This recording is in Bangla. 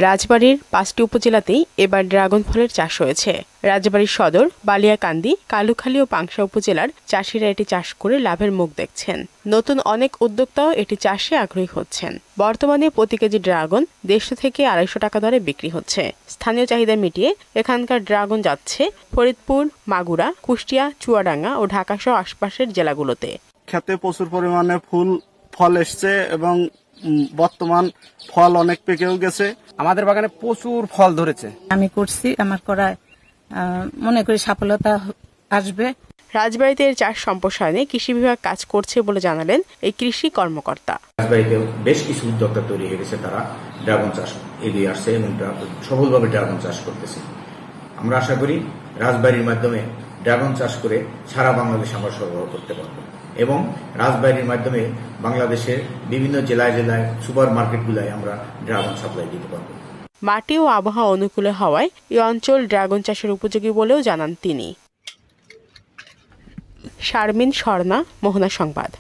রাজবাড়ীর ৫টি উপজেলাতেই এবার ড্রাগন ফলের চাষ হয়েছে। রাজবাড়ী সদর, বালিয়াকান্দি, কালুখালী ও পাংশা উপজেলার চাষিরা এটি চাষ করে লাভের মুখ দেখছেন। নতুন অনেক উদ্যোক্তাও এটি চাষে আগ্রহী হচ্ছেন। বর্তমানে প্রতি কেজি ড্রাগন ১৫০ থেকে ২৫০ টাকা দরে বিক্রি হচ্ছে। স্থানীয় চাহিদা মিটিয়ে এখানকার ড্রাগন যাচ্ছে ফরিদপুর, মাগুরা, কুষ্টিয়া, চুয়াডাঙ্গা ও ঢাকা সহ আশপাশের জেলাগুলোতে। খেতে প্রচুর পরিমাণে ফল এসছে এবং বর্তমান ফল অনেক পেকেও গেছে। আমাদের বাগানে প্রচুর ফল ধরেছে। আমি করছি, আমার করায় মনে করি সফলতা আসবে। রাজবাড়ীতে এর চাষ সম্প্রসারণে কৃষি বিভাগ কাজ করছে বলে জানালেন এই কৃষি কর্মকর্তা। রাজবাড়ীতে বেশ কিছু উদ্যোক্তা তৈরি হয়ে গেছে, তারা ড্রাগন চাষ এগিয়ে আসছে এবং সফলভাবে ড্রাগন চাষ করতেছে। আমরা আশা করি রাজবাড়ীর মাধ্যমে ড্রাগন চাষ করে সারা বাংলাদেশ আমরা সরবরাহ করতে পারবো এবং রাজবাড়ীর মাধ্যমে বাংলাদেশের বিভিন্ন জেলায় জেলায় সুপার মার্কেটগুলোয় আমরা ড্রাগন সাপ্লাই দিতে পারবো। মাটি ও আবহাওয়া অনুকূলে হওয়ায় এই অঞ্চল ড্রাগন চাষের উপযোগী বলেও জানান তিনি। শারমিন স্বর্ণা, মোহনা সংবাদ।